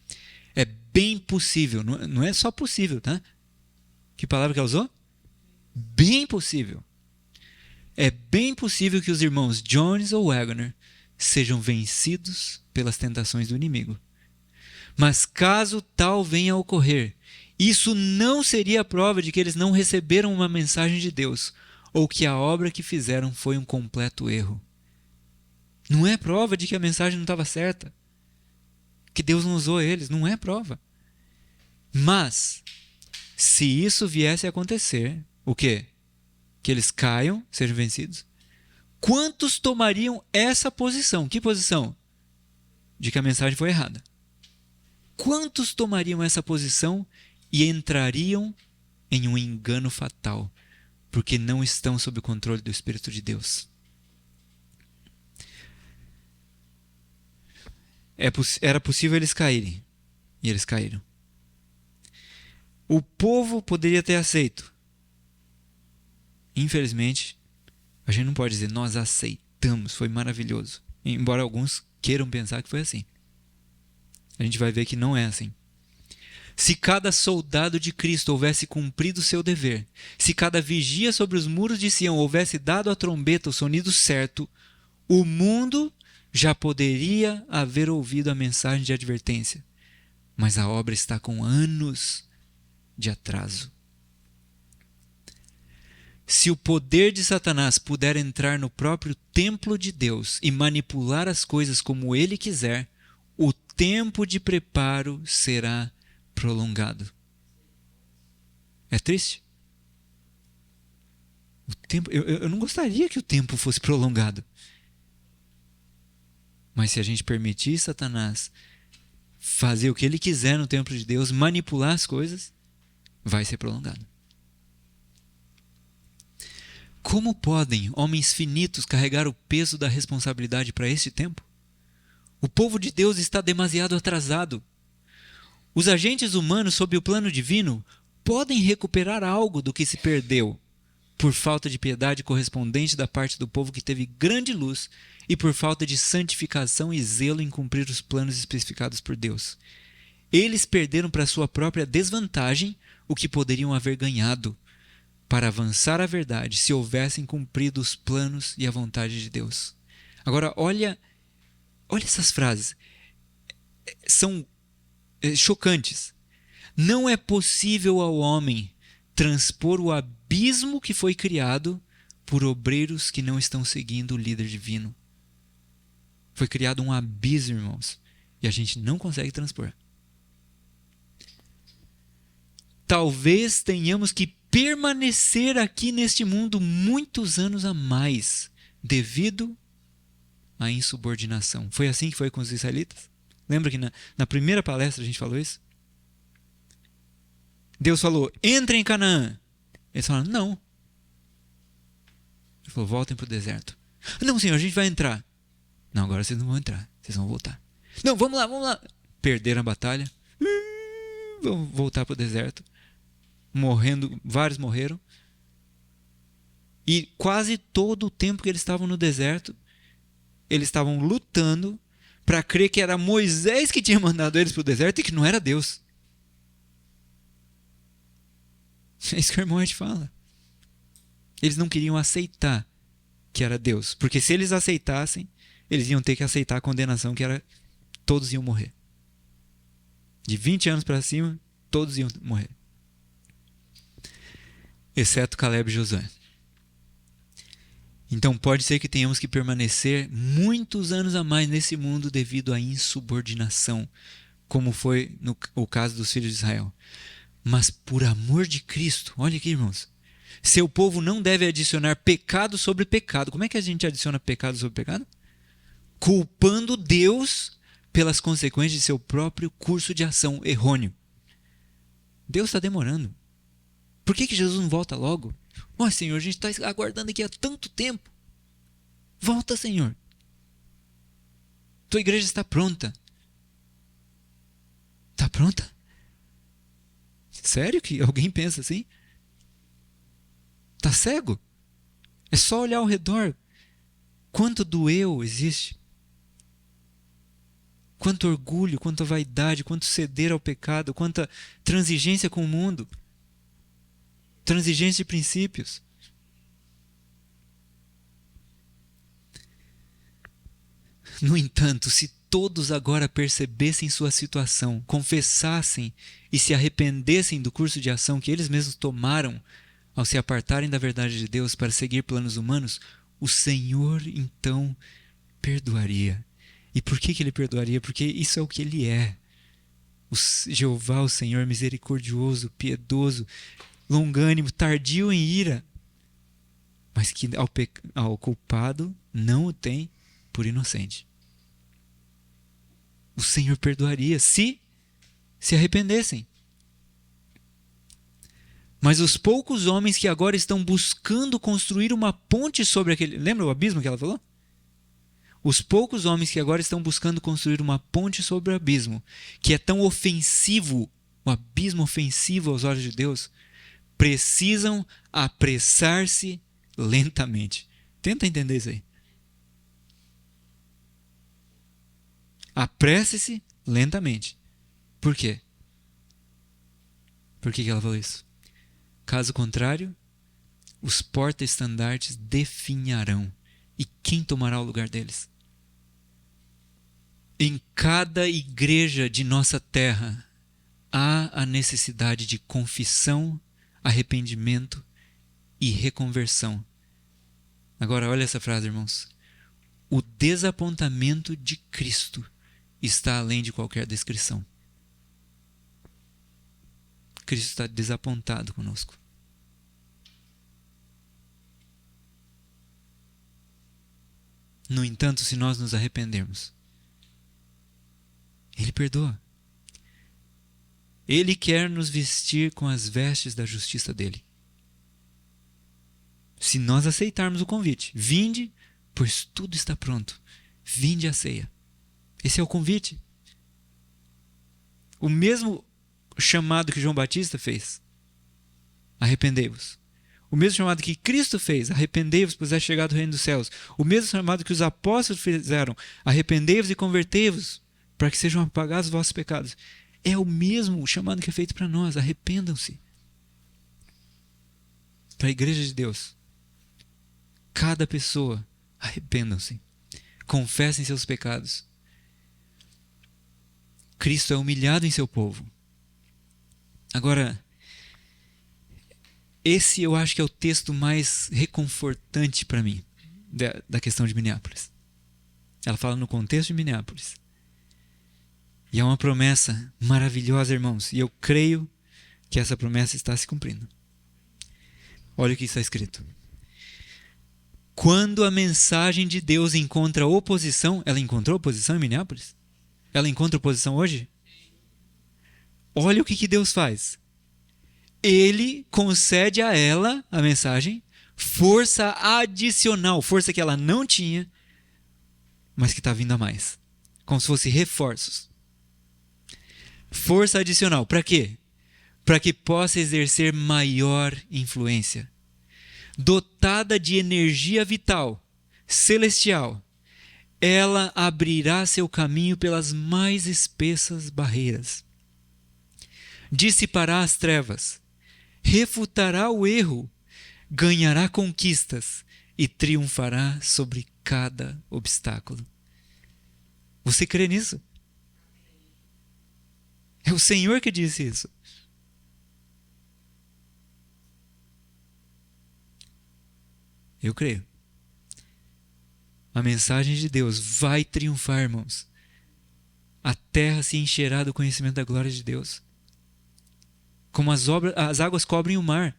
É bem possível, não é só possível, tá? Que palavra que ela usou? Bem possível. É bem possível que os irmãos Jones ou Wagner sejam vencidos pelas tentações do inimigo. Mas caso tal venha a ocorrer, isso não seria prova de que eles não receberam uma mensagem de Deus, ou que a obra que fizeram foi um completo erro. Não é prova de que a mensagem não estava certa, que Deus não usou eles, não é prova. Mas, se isso viesse a acontecer, o quê? Que eles caiam, sejam vencidos? Quantos tomariam essa posição? Que posição? De que a mensagem foi errada. Quantos tomariam essa posição e entrariam em um engano fatal, porque não estão sob o controle do Espírito de Deus? Era possível eles caírem, e eles caíram. O povo poderia ter aceito. Infelizmente, a gente não pode dizer nós aceitamos, foi maravilhoso. Embora alguns queiram pensar que foi assim. A gente vai ver que não é assim. Se cada soldado de Cristo houvesse cumprido o seu dever, se cada vigia sobre os muros de Sião houvesse dado à trombeta o sonido certo, o mundo já poderia haver ouvido a mensagem de advertência. Mas a obra está com anos de atraso. Se o poder de Satanás puder entrar no próprio templo de Deus e manipular as coisas como ele quiser, o tempo de preparo será prolongado. É triste? Eu não gostaria que o tempo fosse prolongado. Mas se a gente permitir Satanás fazer o que ele quiser no templo de Deus, manipular as coisas, vai ser prolongado. Como podem homens finitos carregar o peso da responsabilidade para este tempo? O povo de Deus está demasiado atrasado. Os agentes humanos, sob o plano divino, podem recuperar algo do que se perdeu, por falta de piedade correspondente da parte do povo que teve grande luz e por falta de santificação e zelo em cumprir os planos especificados por Deus. Eles perderam para sua própria desvantagem o que poderiam haver ganhado para avançar a verdade se houvessem cumprido os planos e a vontade de Deus. Agora, olha essas frases. São chocantes. Não é possível ao homem transpor o abismo que foi criado por obreiros que não estão seguindo o líder divino. Foi criado um abismo, irmãos, e a gente não consegue transpor. Talvez tenhamos que permanecer aqui neste mundo muitos anos a mais, devido à insubordinação. Foi assim que foi com os israelitas? Lembra que na primeira palestra a gente falou isso? Deus falou, entrem em Canaã. Eles falaram, não. Ele falou, voltem para o deserto. Não, Senhor, a gente vai entrar. Não, agora vocês não vão entrar, vocês vão voltar. Não, vamos lá. Perderam a batalha. Vão voltar para o deserto. Vários morreram. E quase todo o tempo que eles estavam no deserto, eles estavam lutando para crer que era Moisés que tinha mandado eles para o deserto e que não era Deus. É isso que o irmão Ed fala. Eles não queriam aceitar que era Deus. Porque se eles aceitassem, eles iam ter que aceitar a condenação que era todos iam morrer. De 20 anos para cima, todos iam morrer. Exceto Caleb e Josué. Então pode ser que tenhamos que permanecer muitos anos a mais nesse mundo devido à insubordinação, como foi o caso dos filhos de Israel. Mas por amor de Cristo, olha aqui, irmãos, seu povo não deve adicionar pecado sobre pecado. Como é que a gente adiciona pecado sobre pecado? Culpando Deus pelas consequências de seu próprio curso de ação errôneo. Deus está demorando. Por que Jesus não volta logo? Ó, Senhor, a gente está aguardando aqui há tanto tempo. Volta, Senhor. Tua igreja está pronta. Está pronta? Sério que alguém pensa assim? Está cego? É só olhar ao redor. Quanto do eu existe? Quanto orgulho, quanta vaidade, quanto ceder ao pecado, quanta transigência com o mundo. Transigência de princípios. No entanto, se todos agora percebessem sua situação, confessassem e se arrependessem do curso de ação que eles mesmos tomaram ao se apartarem da verdade de Deus para seguir planos humanos, o Senhor então perdoaria. E por que ele perdoaria? Porque isso é o que ele é. Jeová, o Senhor, misericordioso, piedoso, longânimo, tardio em ira, mas que ao culpado não o tem por inocente. O Senhor perdoaria se arrependessem. Mas os poucos homens que agora estão buscando construir uma ponte sobre aquele... Lembra o abismo que ela falou? Os poucos homens que agora estão buscando construir uma ponte sobre o abismo, que é tão ofensivo, o abismo ofensivo aos olhos de Deus, precisam apressar-se lentamente. Tenta entender isso aí. Apresse-se lentamente. Por quê? Por que ela falou isso? Caso contrário, os porta-estandartes definharão. E quem tomará o lugar deles? Em cada igreja de nossa terra há a necessidade de confissão, arrependimento e reconversão. Agora, olha essa frase, irmãos. O desapontamento de Cristo está além de qualquer descrição. Cristo está desapontado conosco. No entanto, se nós nos arrependermos, Ele perdoa. Ele quer nos vestir com as vestes da justiça dele. Se nós aceitarmos o convite, vinde, pois tudo está pronto. Vinde à ceia. Esse é o convite. O mesmo chamado que João Batista fez. Arrependei-vos. O mesmo chamado que Cristo fez. Arrependei-vos, pois é chegado o reino dos céus. O mesmo chamado que os apóstolos fizeram. Arrependei-vos e convertei-vos, para que sejam apagados os vossos pecados. É o mesmo chamado que é feito para nós. Arrependam-se. Para a igreja de Deus. Cada pessoa, arrependam-se. Confessem seus pecados. Cristo é humilhado em seu povo. Agora, esse eu acho que é o texto mais reconfortante para mim, da questão de Minneapolis. Ela fala no contexto de Minneapolis. E é uma promessa maravilhosa, irmãos. E eu creio que essa promessa está se cumprindo. Olha o que está escrito. Quando a mensagem de Deus encontra oposição, ela encontrou oposição em Minneapolis? Ela encontra oposição hoje? Olha o que Deus faz. Ele concede a ela, a mensagem, força adicional, força que ela não tinha, mas que está vindo a mais. Como se fosse reforços. Força adicional. Para quê? Para que possa exercer maior influência. Dotada de energia vital, celestial, ela abrirá seu caminho pelas mais espessas barreiras. Dissipará as trevas, refutará o erro, ganhará conquistas e triunfará sobre cada obstáculo. Você crê nisso? É o Senhor que disse isso. Eu creio. A mensagem de Deus vai triunfar, irmãos. A terra se encherá do conhecimento da glória de Deus. Como as águas cobrem o mar.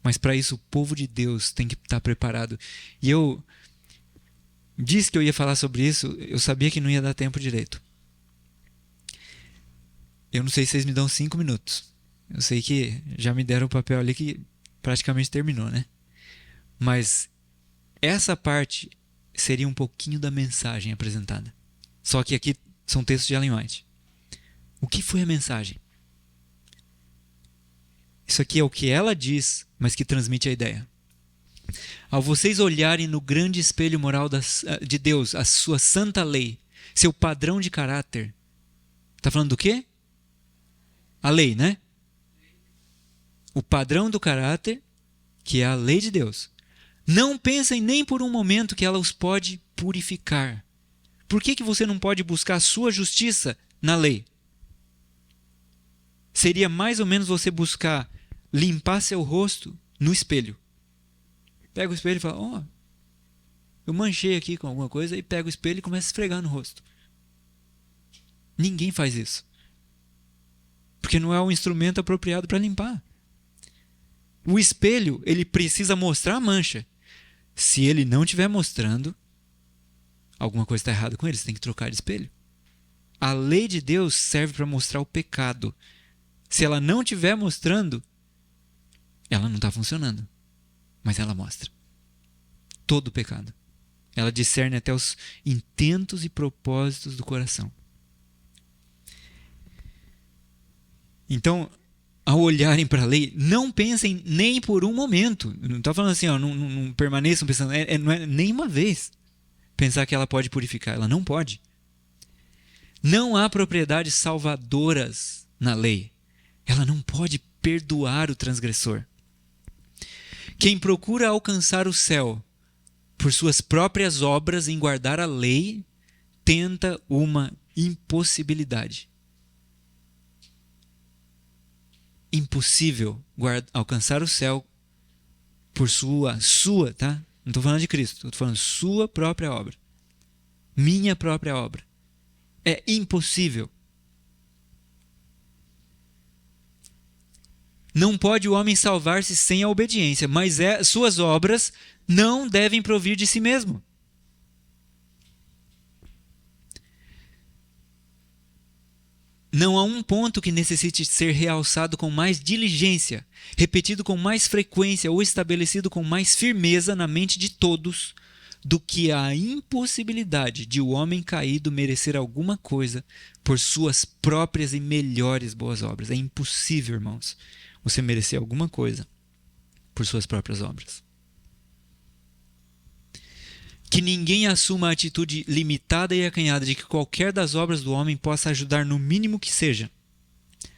Mas para isso o povo de Deus tem que estar preparado. E eu disse que eu ia falar sobre isso, eu sabia que não ia dar tempo direito. Eu não sei se vocês me dão 5 minutos. Eu sei que já me deram o papel ali que praticamente terminou, né? Mas essa parte seria um pouquinho da mensagem apresentada. Só que aqui são textos de Ellen White. O que foi a mensagem? Isso aqui é o que ela diz, mas que transmite a ideia. Ao vocês olharem no grande espelho moral de Deus, a sua santa lei, seu padrão de caráter, está falando do quê? A lei, né? O padrão do caráter, que é a lei de Deus. Não pensem nem por um momento que ela os pode purificar. Por que você não pode buscar a sua justiça na lei? Seria mais ou menos você buscar limpar seu rosto no espelho. Pega o espelho e fala, eu manchei aqui com alguma coisa, e pega o espelho e começa a esfregar no rosto. Ninguém faz isso. Porque não é um instrumento apropriado para limpar. O espelho, ele precisa mostrar a mancha. Se ele não estiver mostrando, alguma coisa está errada com ele, você tem que trocar de espelho. A lei de Deus serve para mostrar o pecado. Se ela não estiver mostrando, ela não está funcionando. Mas ela mostra todo o pecado. Ela discerne até os intentos e propósitos do coração. Então, ao olharem para a lei, não pensem nem por um momento. Não está falando assim, não permaneçam pensando. Não é nem uma vez pensar que ela pode purificar. Ela não pode. Não há propriedades salvadoras na lei. Ela não pode perdoar o transgressor. Quem procura alcançar o céu por suas próprias obras em guardar a lei, tenta uma impossibilidade. impossível alcançar o céu por sua, tá? Não estou falando de Cristo, estou falando sua própria obra. Minha própria obra. É impossível. Não pode o homem salvar-se sem a obediência, mas suas obras não devem provir de si mesmo. Não há um ponto que necessite ser realçado com mais diligência, repetido com mais frequência ou estabelecido com mais firmeza na mente de todos, do que a impossibilidade de o homem caído merecer alguma coisa por suas próprias e melhores boas obras. É impossível, irmãos, você merecer alguma coisa por suas próprias obras. Que ninguém assuma a atitude limitada e acanhada de que qualquer das obras do homem possa ajudar, no mínimo que seja,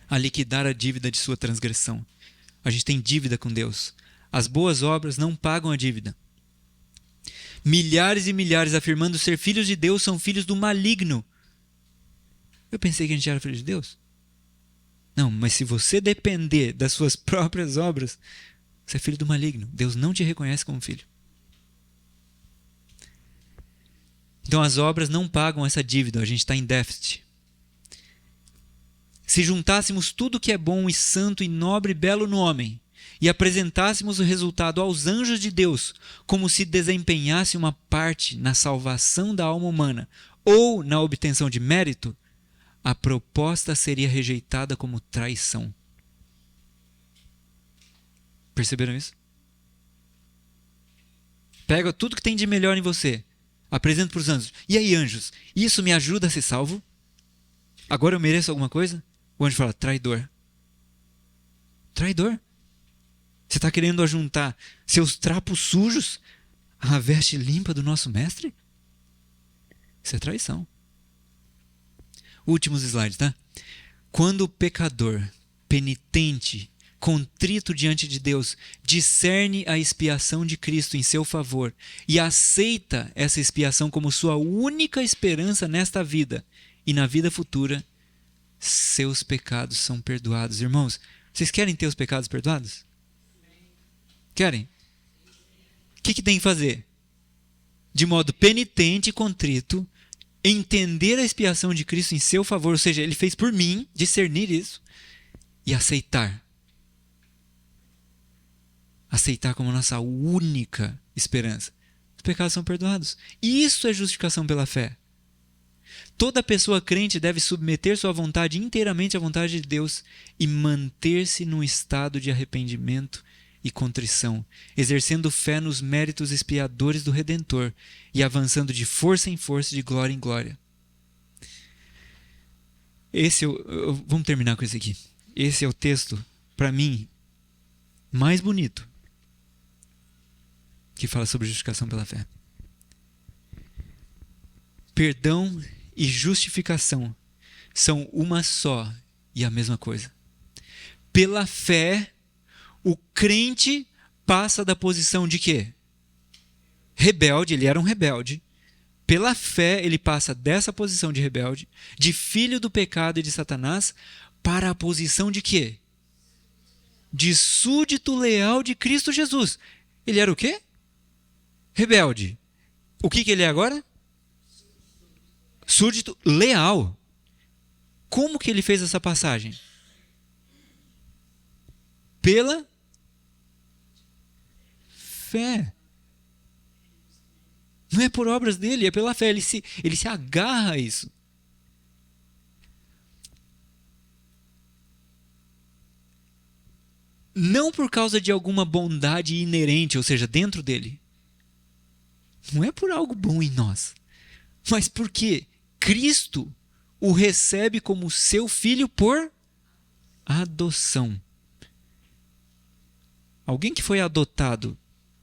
a liquidar a dívida de sua transgressão. A gente tem dívida com Deus. As boas obras não pagam a dívida. Milhares e milhares afirmando ser filhos de Deus são filhos do maligno. Eu pensei que a gente era filho de Deus. Não, mas se você depender das suas próprias obras, você é filho do maligno. Deus não te reconhece como filho. Então as obras não pagam essa dívida, a gente está em déficit. Se juntássemos tudo que é bom e santo e nobre e belo no homem e apresentássemos o resultado aos anjos de Deus como se desempenhasse uma parte na salvação da alma humana ou na obtenção de mérito, a proposta seria rejeitada como traição. Perceberam isso? Pega tudo que tem de melhor em você, apresenta para os anjos. E aí, anjos, isso me ajuda a ser salvo? Agora eu mereço alguma coisa? O anjo fala, traidor. Traidor? Você está querendo ajuntar seus trapos sujos à veste limpa do nosso mestre? Isso é traição. Últimos slides, tá? Quando o pecador, penitente, contrito diante de Deus, discerne a expiação de Cristo em seu favor e aceita essa expiação como sua única esperança nesta vida e na vida futura, seus pecados são perdoados. Irmãos, vocês querem ter os pecados perdoados? Querem? O que tem que fazer? De modo penitente e contrito, entender a expiação de Cristo em seu favor, ou seja, Ele fez por mim, discernir isso e aceitar. Aceitar como nossa única esperança. Os pecados são perdoados. E isso é justificação pela fé. Toda pessoa crente deve submeter sua vontade inteiramente à vontade de Deus e manter-se num estado de arrependimento e contrição, exercendo fé nos méritos expiadores do Redentor e avançando de força em força, de glória em glória. Vamos terminar com esse aqui. Esse é o texto, para mim, mais bonito que fala sobre justificação pela fé. Perdão e justificação são uma só e a mesma coisa. Pela fé, o crente passa da posição de quê? Rebelde, ele era um rebelde. Pela fé, ele passa dessa posição de rebelde, de filho do pecado e de Satanás, para a posição de quê? De súdito leal de Cristo Jesus. Ele era o quê? Rebelde. O que ele é agora? Súdito leal. Como que ele fez essa passagem? Pela fé. Não é por obras dele, é pela fé. Ele se agarra a isso. Não por causa de alguma bondade inerente, ou seja, dentro dele. Não é por algo bom em nós. Mas porque Cristo o recebe como seu filho por adoção. Alguém que foi adotado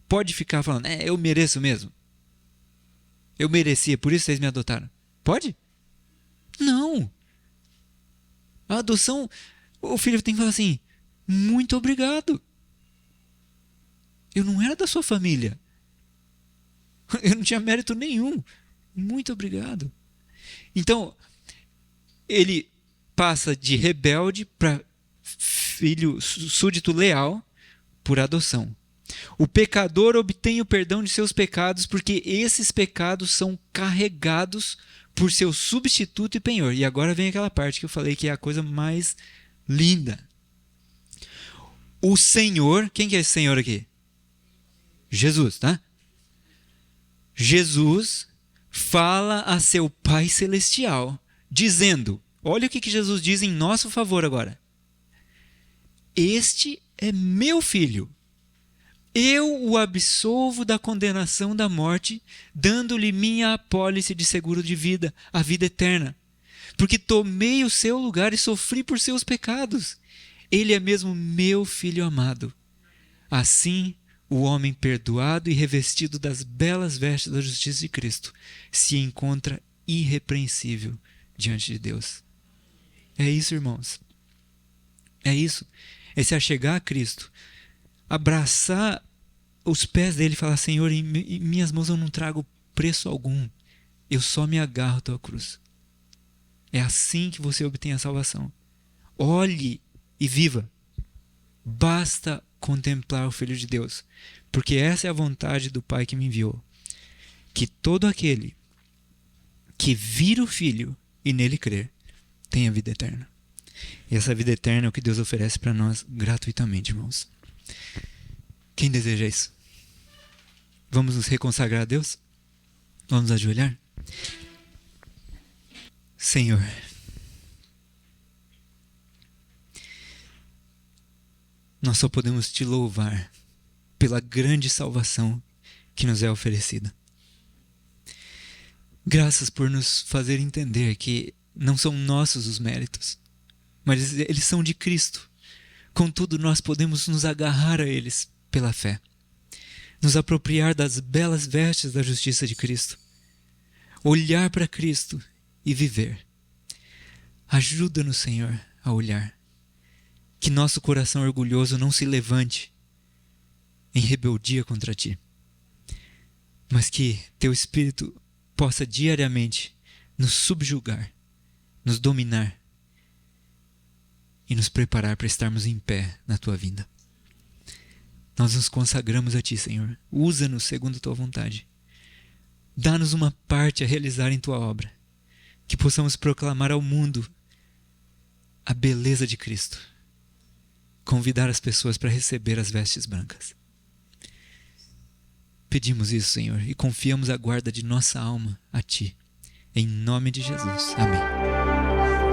pode ficar falando, eu mereço mesmo. Eu merecia, por isso vocês me adotaram. Pode? Não. A adoção, o filho tem que falar assim, muito obrigado. Eu não era da sua família. Eu não tinha mérito nenhum. Muito obrigado. Então, ele passa de rebelde para filho súdito leal por adoção. O pecador obtém o perdão de seus pecados porque esses pecados são carregados por seu substituto e penhor. E agora vem aquela parte que eu falei que é a coisa mais linda. O Senhor, quem que é esse Senhor aqui? Jesus, tá? Jesus fala a seu Pai Celestial, dizendo, olha o que Jesus diz em nosso favor agora. Este é meu filho. Eu o absolvo da condenação da morte, dando-lhe minha apólice de seguro de vida, a vida eterna. Porque tomei o seu lugar e sofri por seus pecados. Ele é mesmo meu filho amado. Assim, o homem perdoado e revestido das belas vestes da justiça de Cristo se encontra irrepreensível diante de Deus. É isso, irmãos. É isso. É se achegar a Cristo, abraçar os pés dele e falar, Senhor, em minhas mãos eu não trago preço algum. Eu só me agarro à tua cruz. É assim que você obtém a salvação. Olhe e viva. Basta contemplar o Filho de Deus, porque essa é a vontade do Pai que me enviou. Que todo aquele que vira o Filho e nele crer, tenha vida eterna. E essa vida eterna é o que Deus oferece para nós gratuitamente, irmãos. Quem deseja isso? Vamos nos reconsagrar a Deus? Vamos ajoelhar? Senhor, nós só podemos te louvar pela grande salvação que nos é oferecida. Graças por nos fazer entender que não são nossos os méritos, mas eles são de Cristo. Contudo, nós podemos nos agarrar a eles pela fé, nos apropriar das belas vestes da justiça de Cristo, olhar para Cristo e viver. Ajuda-nos, Senhor, a olhar. Que nosso coração orgulhoso não se levante em rebeldia contra Ti, mas que Teu Espírito possa diariamente nos subjugar, nos dominar e nos preparar para estarmos em pé na Tua vinda. Nós nos consagramos a Ti, Senhor. Usa-nos segundo a Tua vontade. Dá-nos uma parte a realizar em Tua obra, que possamos proclamar ao mundo a beleza de Cristo. Convidar as pessoas para receber as vestes brancas. Pedimos isso, Senhor, e confiamos a guarda de nossa alma a Ti. Em nome de Jesus. Amém.